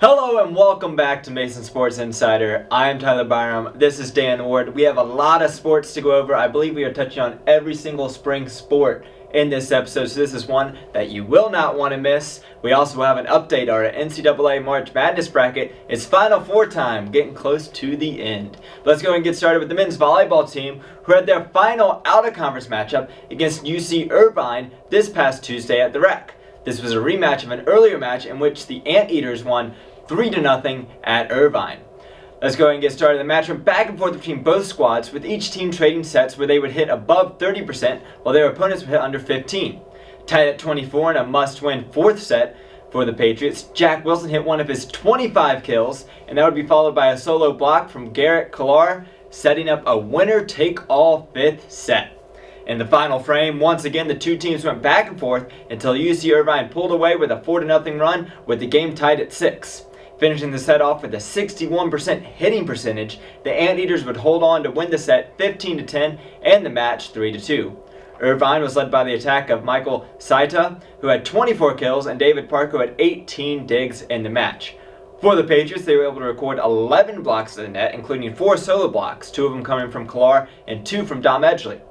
Hello and welcome back to Mason Sports Insider. I am Tyler Byram. This is Dan Ward. We have a lot of sports to go over. I believe we are touching on every single spring sport in this episode, so this is one that you will not want to miss. We also have an update. Our NCAA March Madness bracket is Final Four time, getting close to the end. Let's go and get started with the men's volleyball team, who had their final out-of-conference matchup against UC Irvine this past Tuesday at the Rec. This was a rematch of an earlier match in which the Anteaters won 3-0 at Irvine. Let's go ahead and get started. The match went back and forth between both squads, with each team trading sets where they would hit above 30% while their opponents would hit under 15. Tied at 24 in a must-win fourth set for the Patriots, Jack Wilson hit one of his 25 kills, and that would be followed by a solo block from GiantKiller, setting up a winner-take-all fifth set. In the final frame, once again, the two teams went back and forth until UC Irvine pulled away with a 4-0 run, with the game tied at 6. Finishing the set off with a 61% hitting percentage, the Anteaters would hold on to win the set 15-10 and the match 3-2. Irvine was led by the attack of Michael Saita, who had 24 kills, and David Park, who had 18 digs in the match. For the Patriots, they were able to record 11 blocks to the net, including 4 solo blocks, 2 of them coming from Killar and 2 from Dom Edgley.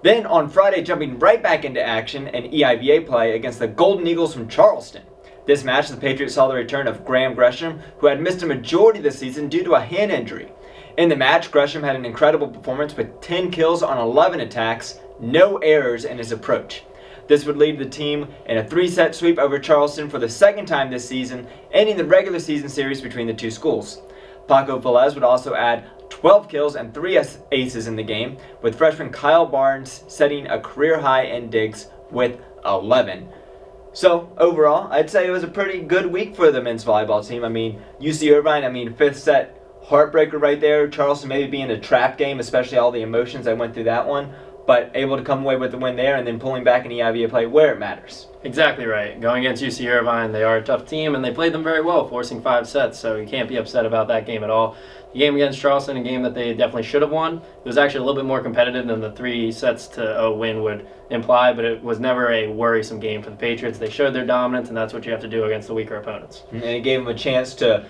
Then on Friday, jumping right back into action and EIVA play against the Golden Eagles from Charleston. This match, the Patriots saw the return of Graham Gresham, who had missed a majority of the season due to a hand injury. In the match, Gresham had an incredible performance with 10 kills on 11 attacks, no errors in his approach. This would lead the team in a 3-set sweep over Charleston for the second time this season, ending the regular season series between the two schools. Paco Velez would also add 12 kills and 3 aces in the game, with freshman Kyle Barnes setting a career high in digs with 11. So overall, I'd say it was a pretty good week for the men's volleyball team. UC Irvine, fifth set heartbreaker right there. Charleston maybe being a trap game, especially all the emotions that went through that one, but able to come away with the win there and then pulling back in EIVA play where it matters. Exactly right. Going against UC Irvine, they are a tough team, and they played them very well, forcing 5 sets, so you can't be upset about that game at all. The game against Charleston, a game that they definitely should have won. It was actually a little bit more competitive than the 3-0 win would imply, but it was never a worrisome game for the Patriots. They showed their dominance, and that's what you have to do against the weaker opponents. And it gave them a chance to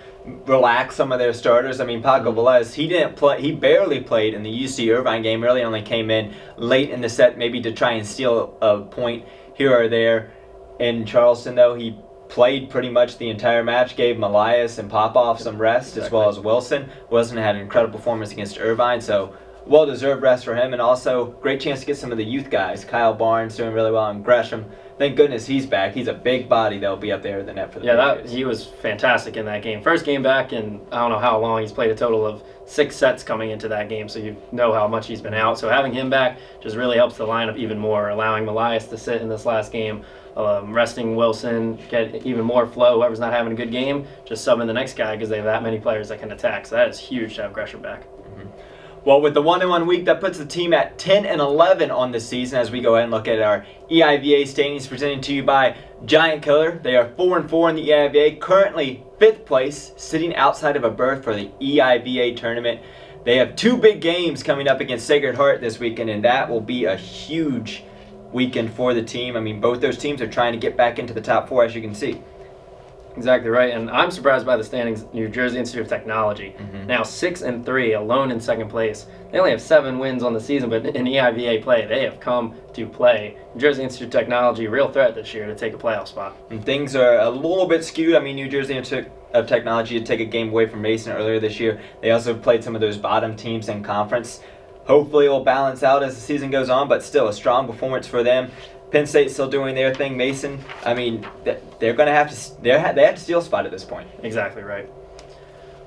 relax some of their starters. Paco Velez, he barely played in the UC Irvine game, really only came in late in the set, maybe to try and steal a point here or there. In Charleston, though, he played pretty much the entire match, gave Elias and Popoff some rest, as well as Wilson. Wilson had an incredible performance against Irvine, so well-deserved rest for him, and also great chance to get some of the youth guys. Kyle Barnes doing really well, and Gresham, thank goodness he's back. He's a big body that'll be up there at the net for the Patriots. He was fantastic in that game. First game back in I don't know how long. He's played a total of 6 sets coming into that game, so you know how much he's been out. So having him back just really helps the lineup even more, allowing Elias to sit in this last game, resting Wilson, get even more flow. Whoever's not having a good game, just sub in the next guy because they have that many players that can attack. So that is huge to have Gresham back. Well, with the 1-1 week, that puts the team at 10-11 on the season as we go ahead and look at our EIVA standings presented to you by GiantKiller. They are 4-4 in the EIVA, currently 5th place, sitting outside of a berth for the EIVA tournament. They have 2 big games coming up against Sacred Heart this weekend, and that will be a huge weekend for the team. Both those teams are trying to get back into the top 4, as you can see. Exactly right, and I'm surprised by the standings. New Jersey Institute of Technology, now 6-3, alone in second place. They only have 7 wins on the season, but in EIVA play, they have come to play. New Jersey Institute of Technology, real threat this year to take a playoff spot. And things are a little bit skewed. New Jersey Institute of Technology did take a game away from Mason earlier this year. They also played some of those bottom teams in conference. Hopefully it will balance out as the season goes on, but still a strong performance for them. Penn State's still doing their thing. Mason, they're going to have to. They have to steal a spot at this point. Exactly right.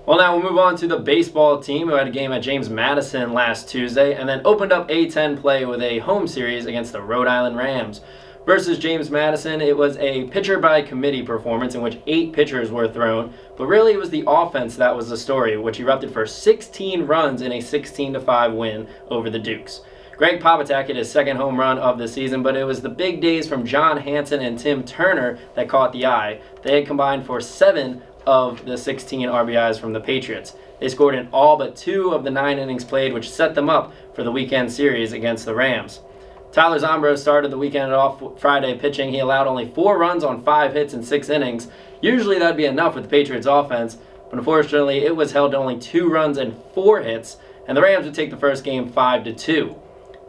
Well, now we'll move on to the baseball team, who had a game at James Madison last Tuesday, and then opened up A-10 play with a home series against the Rhode Island Rams. Versus James Madison, it was a pitcher-by-committee performance in which 8 pitchers were thrown, but really it was the offense that was the story, which erupted for 16 runs in a 16-5 win over the Dukes. Greg Papatak hit his 2nd home run of the season, but it was the big days from John Hansen and Tim Turner that caught the eye. They had combined for 7 of the 16 RBIs from the Patriots. They scored in all but 2 of the 9 innings played, which set them up for the weekend series against the Rams. Tyler Zombro started the weekend off Friday pitching. He allowed only 4 runs on 5 hits in 6 innings. Usually that'd be enough with the Patriots offense, but unfortunately it was held to only 2 runs and 4 hits, and the Rams would take the first game 5-2.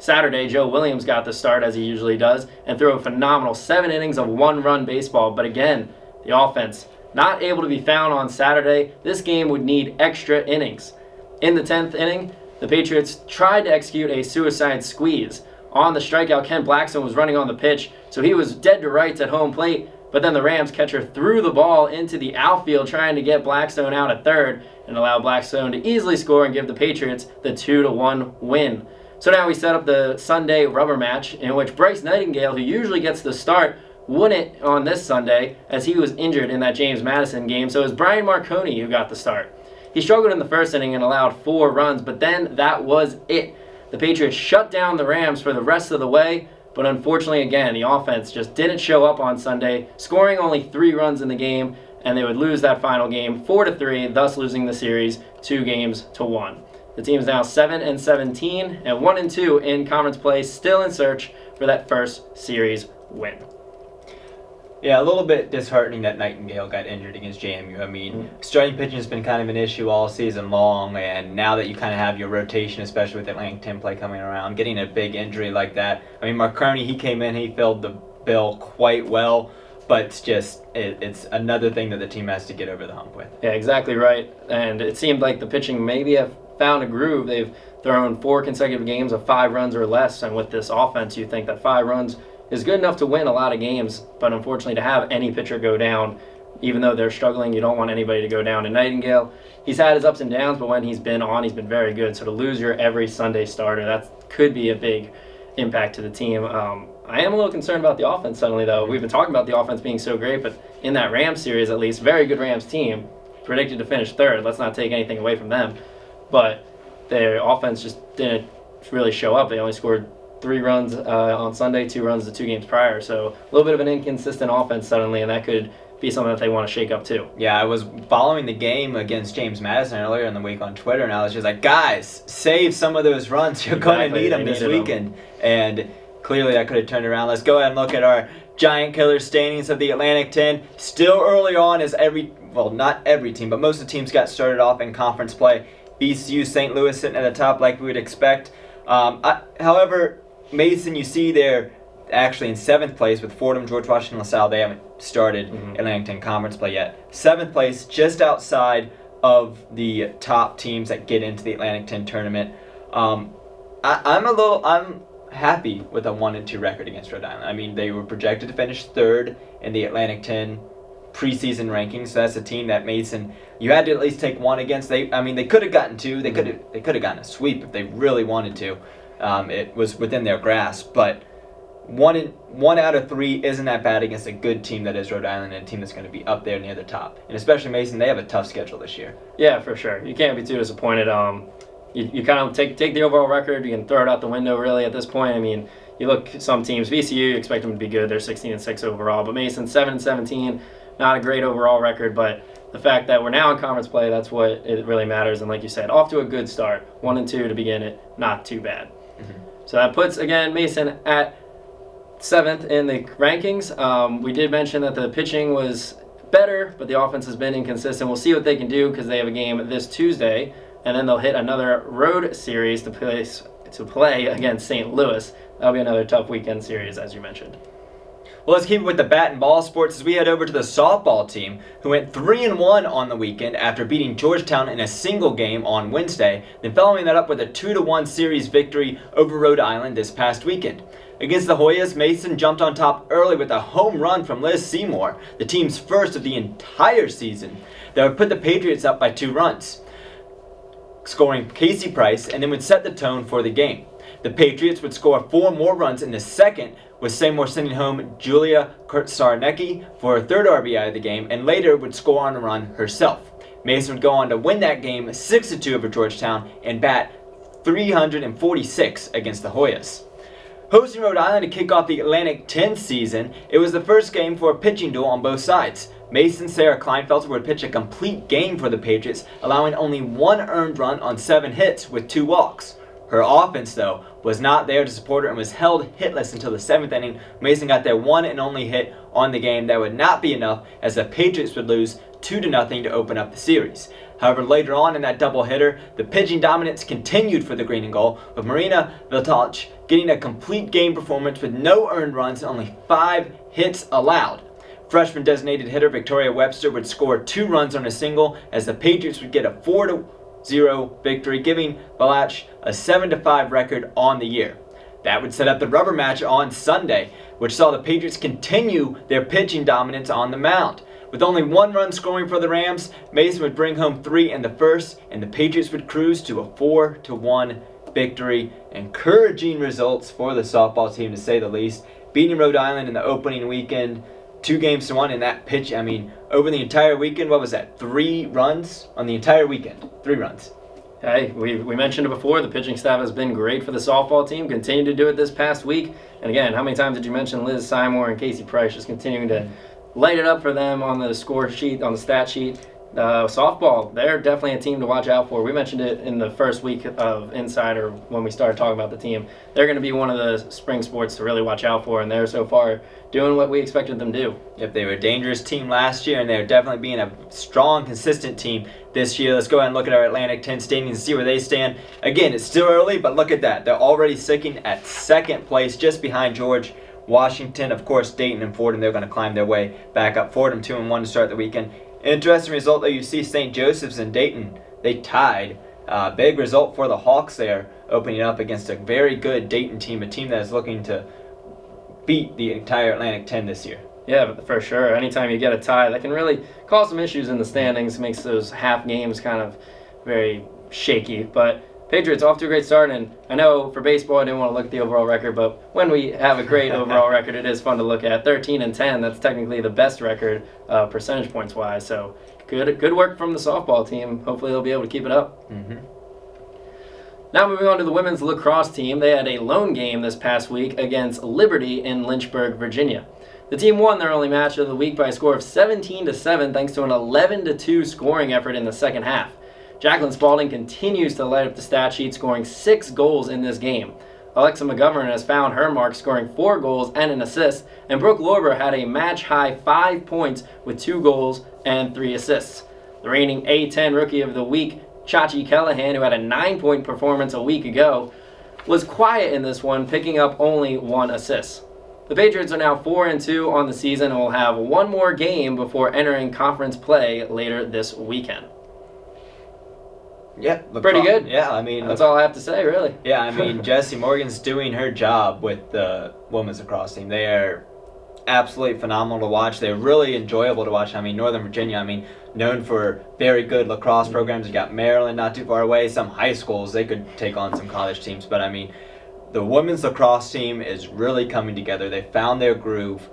Saturday, Joe Williams got the start as he usually does and threw a phenomenal 7 innings of 1-run baseball, but again, the offense not able to be found on Saturday. This game would need extra innings. In the 10th inning, the Patriots tried to execute a suicide squeeze. On the strikeout, Ken Blackstone was running on the pitch, so he was dead to rights at home plate, but then the Rams catcher threw the ball into the outfield trying to get Blackstone out at third and allow Blackstone to easily score and give the Patriots the 2-1 win. So now we set up the Sunday rubber match in which Bryce Nightingale, who usually gets the start, wouldn't on this Sunday as he was injured in that James Madison game, so it was Brian Marconi who got the start. He struggled in the first inning and allowed 4 runs, but then that was it. The Patriots shut down the Rams for the rest of the way, but unfortunately, again, the offense just didn't show up on Sunday, scoring only 3 runs in the game, and they would lose that final game 4-3, thus losing the series 2-1. The team's now 7-17 and 1-2 in conference play, still in search for that first series win. Yeah, a little bit disheartening that Nightingale got injured against JMU. I mean, starting pitching has been kind of an issue all season long, and now that you kind of have your rotation, especially with Atlantic 10 play coming around, getting a big injury like that. I mean, Marconi, he came in, he filled the bill quite well, but it's another thing that the team has to get over the hump with. Yeah, exactly right. And it seemed like the pitching maybe have found a groove. They've thrown 4 consecutive games of 5 runs or less, and with this offense, you think that 5 runs is good enough to win a lot of games, but unfortunately to have any pitcher go down, even though they're struggling, you don't want anybody to go down. And Nightingale, he's had his ups and downs, but when he's been on, he's been very good. So to lose your every Sunday starter, that could be a big impact to the team. I am a little concerned about the offense suddenly, though. We've been talking about the offense being so great, but in that Rams series, at least, very good Rams team, predicted to finish 3rd. Let's not take anything away from them. But their offense just didn't really show up. They only scored 3 runs on Sunday, 2 runs the 2 games prior. So a little bit of an inconsistent offense suddenly, and that could be something that they want to shake up too. Yeah, I was following the game against James Madison earlier in the week on Twitter, and I was just like, guys, save some of those runs. You're going to need them this weekend. And clearly that could have turned around. Let's go ahead and look at our GiantKiller standings of the Atlantic 10. Still early on as not every team, but most of the teams got started off in conference play. VCU, St. Louis sitting at the top like we would expect. However, Mason, you see they're actually in 7th place with Fordham, George Washington, LaSalle. They haven't started Atlantic 10 conference play yet. 7th place, just outside of the top teams that get into the Atlantic 10 tournament. I'm happy with a 1-2 record against Rhode Island. I mean, they were projected to finish 3rd in the Atlantic 10 preseason rankings. So that's a team that Mason, you had to at least take 1 against. They could have gotten 2. They could have gotten a sweep if they really wanted to. It was within their grasp, but 1 out of 3 isn't that bad against a good team that is Rhode Island, and a team that's going to be up there near the top. And especially Mason, they have a tough schedule this year. Yeah, for sure. You can't be too disappointed. You kind of take the overall record. You can throw it out the window really at this point. I mean, you look at some teams. VCU, you expect them to be good. They're 16-6 overall, but Mason 7-17, not a great overall record, but the fact that we're now in conference play, that's what it really matters. And like you said, off to a good start. 1-2 to begin it, not too bad. So that puts, again, Mason at 7th in the rankings. We did mention that the pitching was better, but the offense has been inconsistent. We'll see what they can do because they have a game this Tuesday, and then they'll hit another road series to play against St. Louis. That'll be another tough weekend series, as you mentioned. Well, let's keep it with the bat and ball sports as we head over to the softball team, who went 3-1 on the weekend after beating Georgetown in a single game on Wednesday, then following that up with a 2-1 series victory over Rhode Island this past weekend. Against the Hoyas, Mason jumped on top early with a home run from Liz Seymour, the team's first of the entire season, that would put the Patriots up by 2 runs, scoring Casey Price, and then would set the tone for the game. The Patriots would score 4 more runs in the second, with Seymour sending home Julia Sarnecki for her 3rd RBI of the game, and later would score on a run herself. Mason would go on to win that game 6-2 over Georgetown and bat 346 against the Hoyas. Hosting Rhode Island to kick off the Atlantic 10 season, it was the first game for a pitching duel on both sides. Mason Sarah Kleinfelter would pitch a complete game for the Patriots, allowing only 1 earned run on 7 hits with 2 walks. Her offense, though, was not there to support her and was held hitless until the 7th inning. Mason got their one and only hit on the game. That would not be enough, as the Patriots would lose 2-0 to open up the series. However, later on in that doubleheader, the pitching dominance continued for the Green and Gold, with Marina Viltach getting a complete game performance with no earned runs and only 5 hits allowed. Freshman designated hitter Victoria Webster would score 2 runs on a single, as the Patriots would get a 4-0 victory, giving Balach a 7-5 record on the year. That would set up the rubber match on Sunday, which saw the Patriots continue their pitching dominance on the mound. With only 1 run scoring for the Rams, Mason would bring home 3 in the first, and the Patriots would cruise to a 4-1 victory. Encouraging results for the softball team, to say the least. Beating Rhode Island in the opening weekend, 2-1 in that pitch. I mean, over the entire weekend, what was that? 3 runs on the entire weekend. 3 runs. Hey, we mentioned it before. The pitching staff has been great for the softball team. Continue to do it this past week. And again, how many times did you mention Liz Seymour and Casey Price just continuing to light it up for them on the score sheet, on the stat sheet? Softball, they're definitely a team to watch out for. We mentioned it in the first week of Insider when we started talking about the team. They're going to be one of the spring sports to really watch out for, and they're so far doing what we expected them to do. Yep, they were a dangerous team last year, and they're definitely being a strong, consistent team this year. Let's go ahead and look at our Atlantic 10 standings and see where they stand. Again, it's still early, but look at that. They're already sitting at 2nd place, just behind George Washington. Of course, Dayton and Fordham, they're going to climb their way back up. Fordham 2-1 to start the weekend. Interesting result, though. You see St. Joseph's and Dayton, they tied. Big result for the Hawks there, opening up against a very good Dayton team, a team that is looking to beat the entire Atlantic 10 this year. Yeah, for sure. Anytime you get a tie, that can really cause some issues in the standings, makes those half games kind of very shaky. But Patriots off to a great start, and I know for baseball I didn't want to look at the overall record, but when we have a great overall record, it is fun to look at. 13-10, that's technically the best record percentage points wise. So good work from the softball team. Hopefully they'll be able to keep it up. Mm-hmm. Now moving on to the women's lacrosse team. They had a lone game this past week against Liberty in Lynchburg, Virginia. The team won their only match of the week by a score of 17-7 thanks to an 11-2 scoring effort in the second half. Jacqueline Spalding continues to light up the stat sheet, scoring 6 goals in this game. Alexa McGovern has found her mark, scoring 4 goals and an assist, and Brooke Lorber had a match-high 5 points with 2 goals and 3 assists. The reigning A10 Rookie of the Week, Chachi Callahan, who had a 9-point performance a week ago, was quiet in this one, picking up only 1 assist. The Patriots are now 4-2 on the season and will have 1 more game before entering conference play later this weekend. Yeah, pretty good. Yeah, I mean, that's all I have to say, really. Yeah, I mean, Jessie Morgan's doing her job with the women's lacrosse team. They are absolutely phenomenal to watch. They're really enjoyable to watch. I mean, Northern Virginia, I mean, known for very good lacrosse programs. You got Maryland not too far away. Some high schools, they could take on some college teams. But, I mean, the women's lacrosse team is really coming together. They found their groove.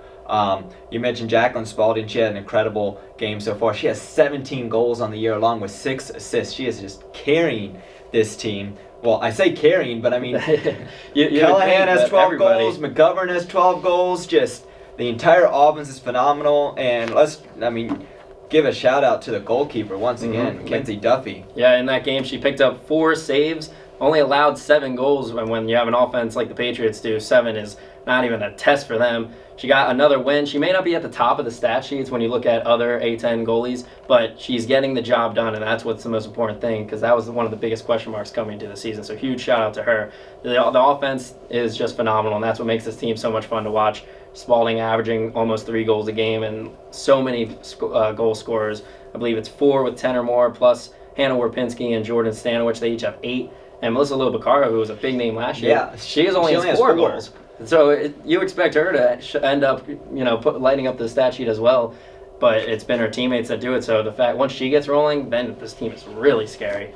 You mentioned Jacqueline Spalding. She had an incredible game so far. She has 17 goals on the year along with 6 assists. She is just carrying this team. Well, I say carrying, but I mean, Callahan has 12 goals. McGovern has 12 goals. Just the entire offense is phenomenal. And give a shout out to the goalkeeper once again, Mackenzie Duffy. Yeah, in that game she picked up 4 saves, only allowed 7 goals. When you have an offense like the Patriots do, 7 is not even a test for them. She got another win. She may not be at the top of the stat sheets when you look at other A10 goalies, but she's getting the job done, and that's what's the most important thing, because that was one of the biggest question marks coming into the season. So huge shout out to her. The offense is just phenomenal, and that's what makes this team so much fun to watch. Spalding averaging almost 3 goals a game, and so many goal scorers. I believe it's 4 with 10 or more, plus Hannah Warpinski and Jordan Stanowich. They each have 8. And Melissa Lobacaro, who was a big name last year, she only has 4 goals. So you expect her to end up, lighting up the stat sheet as well. But it's been her teammates that do it. So the fact once she gets rolling, then this team is really scary.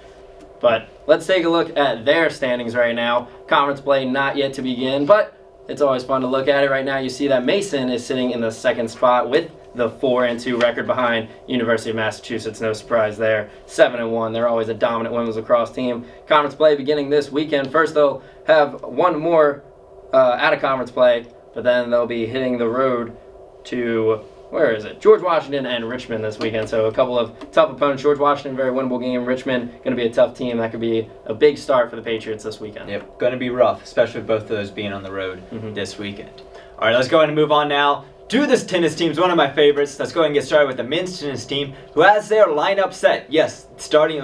But let's take a look at their standings right now. Conference play not yet to begin, but it's always fun to look at it. Right now you see that Mason is sitting in the 2nd spot with the 4-2 record behind University of Massachusetts. No surprise there. 7-1. They're always a dominant women's lacrosse team. Conference play beginning this weekend. First they'll have 1 more out of conference play, but then they'll be hitting the road to where is it? George Washington and Richmond this weekend. So a couple of tough opponents. George Washington, very winnable game. Richmond, going to be a tough team. That could be a big start for the Patriots this weekend. Yep, going to be rough, especially with both of those being on the road this weekend. All right, let's go ahead and move on now to this tennis team. One of my favorites. Let's go ahead and get started with the men's tennis team, who has their lineup set. Yes, starting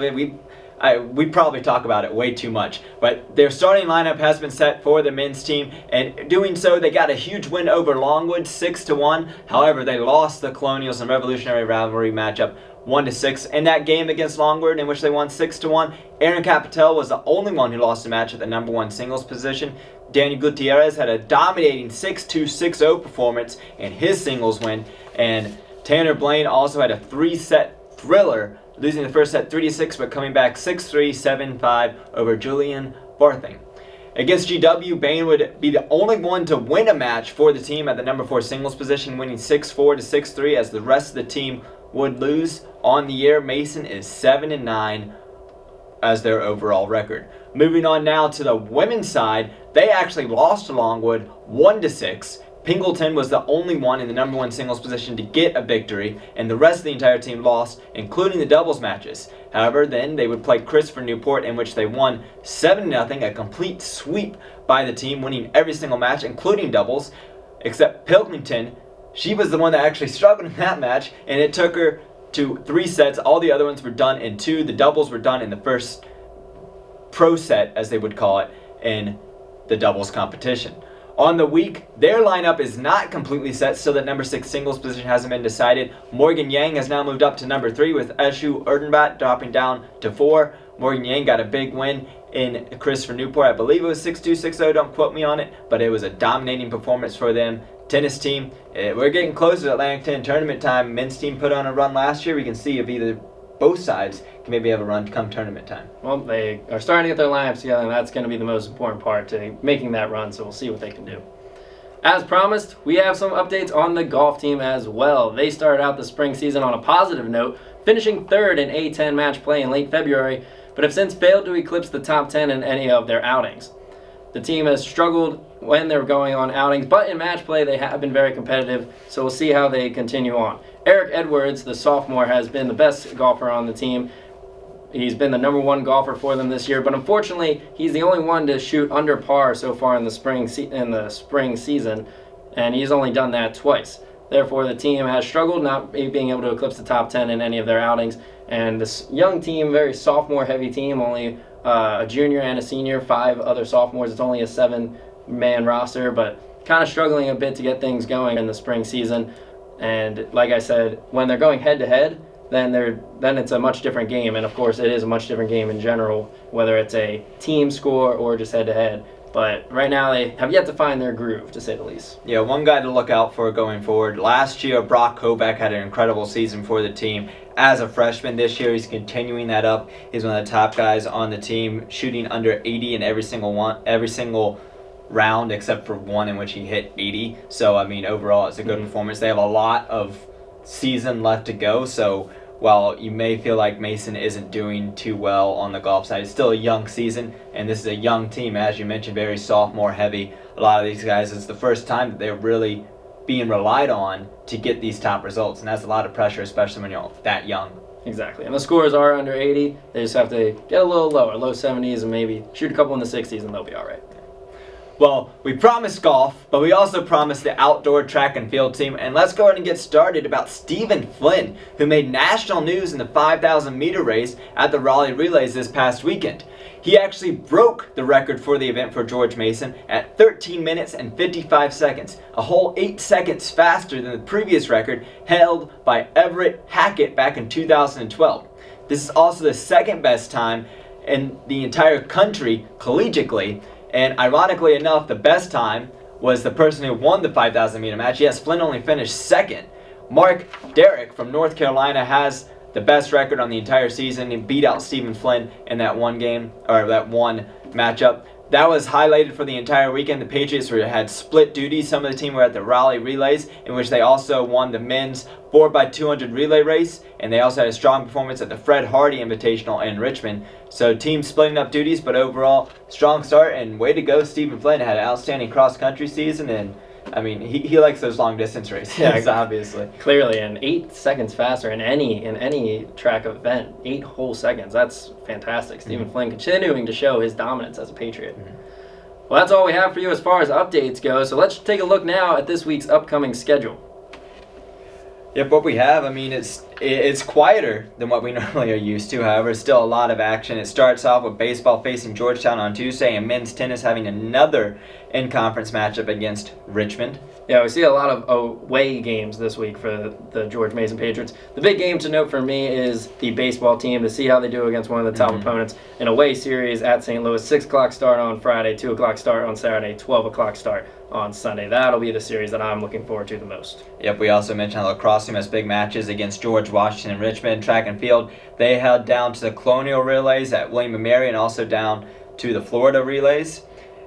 we probably talk about it way too much, but their starting lineup has been set for the men's team, and doing so, they got a huge win over Longwood, 6-1. However, they lost the Colonials in Revolutionary Rivalry matchup 1-6. In that game against Longwood, in which they won 6-1, Aaron Capitel was the only one who lost the match at the number 1 singles position. Daniel Gutierrez had a dominating 6-2, 6-0 performance in his singles win, and Tanner Blaine also had a 3-set thriller, losing the first set 3-6, but coming back 6-3, 7-5 over Julian Barthing. Against GW, Bain would be the only one to win a match for the team at the number 4 singles position, winning 6-4 to 6-3, as the rest of the team would lose. On the year, Mason is 7-9 as their overall record. Moving on now to the women's side, they actually lost to Longwood 1-6. Pingleton was the only one in the number 1 singles position to get a victory, and the rest of the entire team lost, including the doubles matches. However, then they would play Christopher Newport, in which they won 7-0, a complete sweep by the team, winning every single match, including doubles, except Pilkington. She was the one that actually struggled in that match, and it took her to 3 sets. All the other ones were done in 2. The doubles were done in the first pro set, as they would call it, in the doubles competition. On the week, their lineup is not completely set, so that number 6 singles position hasn't been decided. Morgan Yang has now moved up to number 3, with Eshu Erdenbat dropping down to 4. Morgan Yang got a big win in Christopher Newport. I believe it was 6-2, 6-0, don't quote me on it, but it was a dominating performance for them. Tennis team, we're getting closer to Atlantic 10 tournament time. Men's team put on a run last year. We can see if either both sides can maybe have a run come tournament time. Well, they are starting to get their lineups together, and that's going to be the most important part to making that run, so we'll see what they can do. As promised, we have some updates on the golf team as well. They started out the spring season on a positive note, finishing 3rd in A10 match play in late February, but have since failed to eclipse the top 10 in any of their outings. The team has struggled when they're going on outings, but in match play they have been very competitive, so we'll see how they continue on. Eric Edwards, the sophomore, has been the best golfer on the team. He's been the number 1 golfer for them this year, but unfortunately, he's the only one to shoot under par so far in the spring season, and he's only done that twice. Therefore, the team has struggled not being able to eclipse the top 10 in any of their outings, and this young team, very sophomore-heavy team, only a junior and a senior, 5 other sophomores. It's only a 7-man roster, but kind of struggling a bit to get things going in the spring season. And like I said, when they're going head-to-head, then it's a much different game. And of course, it is a much different game in general, whether it's a team score or just head-to-head. But right now, they have yet to find their groove, to say the least. Yeah, one guy to look out for going forward. Last year, Brock Kovac had an incredible season for the team as a freshman. This year, he's continuing that up. He's one of the top guys on the team, shooting under 80 in every single round, except for one in which he hit 80. So, I mean, overall, it's a good performance. They have a lot of season left to go, so while you may feel like Mason isn't doing too well on the golf side, it's still a young season, and this is a young team, as you mentioned, very sophomore heavy. A lot of these guys, it's the first time that they're really being relied on to get these top results, and that's a lot of pressure, especially when you're that young. Exactly, and the scores are under 80. They just have to get a little lower, low 70s, and maybe shoot a couple in the 60s, and they'll be all right. Well, we promised golf, but we also promised the outdoor track and field team, and let's go ahead and get started about Stephen Flynn, who made national news in the 5,000 meter race at the Raleigh Relays this past weekend. He actually broke the record for the event for George Mason at 13 minutes and 55 seconds, a whole 8 seconds faster than the previous record held by Everett Hackett back in 2012. This is also the second best time in the entire country collegiately. And ironically enough, the best time was the person who won the 5,000 meter match. Yes, Flynn only finished 2nd. Mark Derrick from North Carolina has the best record on the entire season. He beat out Stephen Flynn in that one game, or that one matchup. That was highlighted for the entire weekend. The Patriots had split duty. Some of the team were at the Raleigh Relays, in which they also won the men's 4x200 relay race, and they also had a strong performance at the Fred Hardy Invitational in Richmond. So teams splitting up duties, but overall, strong start, and way to go, Stephen Flynn. Had an outstanding cross-country season, and I mean, he likes those long distance races, Yeah, obviously. Clearly, and 8 seconds faster in any track event. 8 whole seconds. That's fantastic. Stephen Flynn continuing to show his dominance as a Patriot. Well, that's all we have for you as far as updates go. So let's take a look now at this week's upcoming schedule. Yep, what we have, I mean, it's quieter than what we normally are used to. However, still a lot of action. It starts off with baseball facing Georgetown on Tuesday, and men's tennis having another in-conference matchup against Richmond. Yeah, we see a lot of away games this week for the George Mason Patriots. The big game to note for me is the baseball team, to see how they do against one of the top opponents. An away series at St. Louis, 6 o'clock start on Friday, 2 o'clock start on Saturday, 12 o'clock start on Sunday. That'll be the series that I'm looking forward to the most. Yep, we also mentioned the lacrosse team has big matches against George Washington and Richmond. Track and field, they held down to the Colonial Relays at William & Mary and also down to the Florida Relays.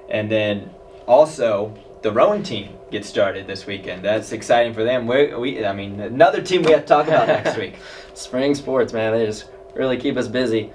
And then also the rowing team gets started this weekend. That's exciting for them. I mean, another team we have to talk about next week. Spring sports, man, they just really keep us busy.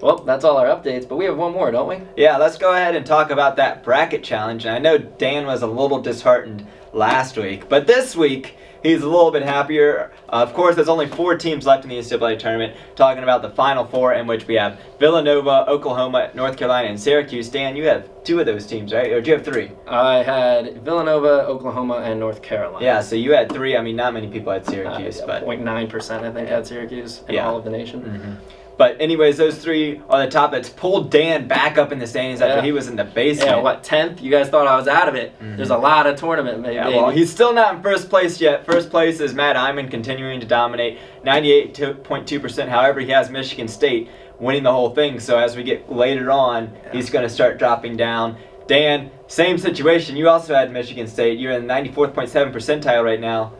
Well, that's all our updates, but we have one more, don't we? Yeah, let's go ahead and talk about that bracket challenge. And I know Dan was a little disheartened last week, but this week he's a little bit happier. Of course, there's only 4 teams left in the NCAA tournament. Talking about the Final Four, in which we have Villanova, Oklahoma, North Carolina, and Syracuse. Dan, you have 2 of those teams, right? Or do you have 3? I had Villanova, Oklahoma, and North Carolina. Yeah, so you had 3. I mean, not many people had Syracuse, but 0.9% I think had Syracuse in all of the nation. But anyways, those 3 are the top. That's pulled Dan back up in the standings after he was in the basement. Yeah, what, 10th? You guys thought I was out of it. There's a lot of tournament, maybe. Yeah, well, he's still not in first place yet. First place is Matt Iman continuing to dominate, 98.2%. However, he has Michigan State winning the whole thing. So as we get later on, he's going to start dropping down. Dan, same situation. You also had Michigan State. You're in the 94.7 percentile right now.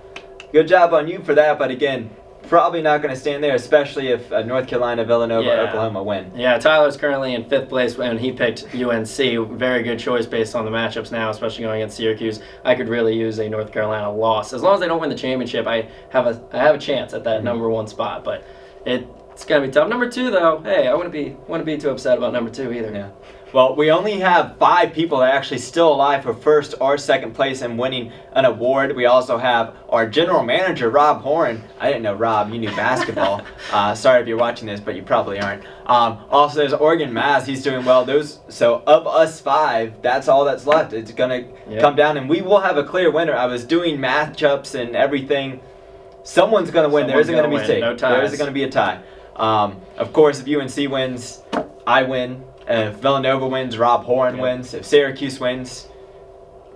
Good job on you for that, but again, probably not going to stand there, especially if North Carolina, Villanova, or Oklahoma win. Yeah, Tyler's currently in 5th place when he picked UNC. Very good choice based on the matchups now, especially going against Syracuse. I could really use a North Carolina loss. As long as they don't win the championship, I have a chance at that number 1 spot. But it's going to be tough. Number 2, though, hey, I wouldn't be too upset about number 2 either. Yeah. Well, we only have 5 people that are actually still alive for first or second place and winning an award. We also have our general manager, Rob Horn. I didn't know, Rob, you knew basketball. Sorry if you're watching this, but you probably aren't. Also, there's Oregon Maz. He's doing well. So of us 5, that's all that's left. It's going to come down, and we will have a clear winner. I was doing matchups and everything. Someone's going to win. There isn't going to be a tie. No ties. There isn't going to be a tie. Of course, if UNC wins, I win. If Villanova wins, Rob Horn wins. If Syracuse wins,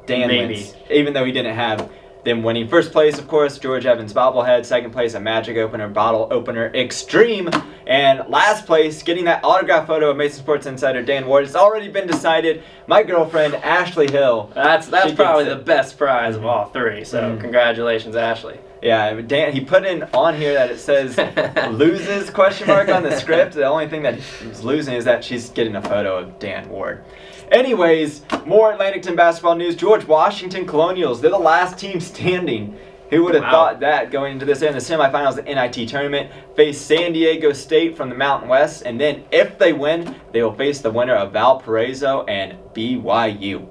Dan wins. Even though he didn't have them winning. First place, of course, George Evans bobblehead. Second place, a Magic Opener bottle opener extreme. And last place, getting that autograph photo of Mason Sports Insider Dan Ward. It's already been decided. My girlfriend, Ashley Hill. That's probably the best prize of all 3. So congratulations, Ashley. Yeah, Dan, he put in on here that it says loses question mark on the script. The only thing that he's losing is that she's getting a photo of Dan Ward. Anyways, more Atlanticton basketball news. George Washington Colonials, they're the last team standing. Who would have thought that going into this in the semifinals of the NIT tournament? Face San Diego State from the Mountain West, and then if they win, they will face the winner of Valparaiso and BYU.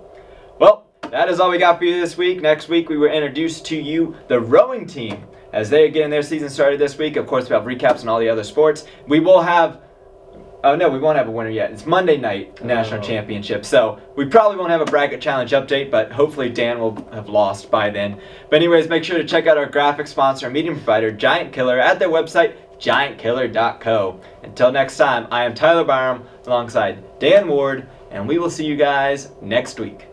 Well, that is all we got for you this week. Next week, we will introduce to you the rowing team as they are getting their season started this week. Of course, we have recaps on all the other sports. We will have... Oh, no, we won't have a winner yet. It's Monday night national championship. So we probably won't have a bracket challenge update, but hopefully Dan will have lost by then. But anyways, make sure to check out our graphic sponsor and medium provider, GiantKiller, at their website, giantkiller.co. Until next time, I am Tyler Byram alongside Dan Ward, and we will see you guys next week.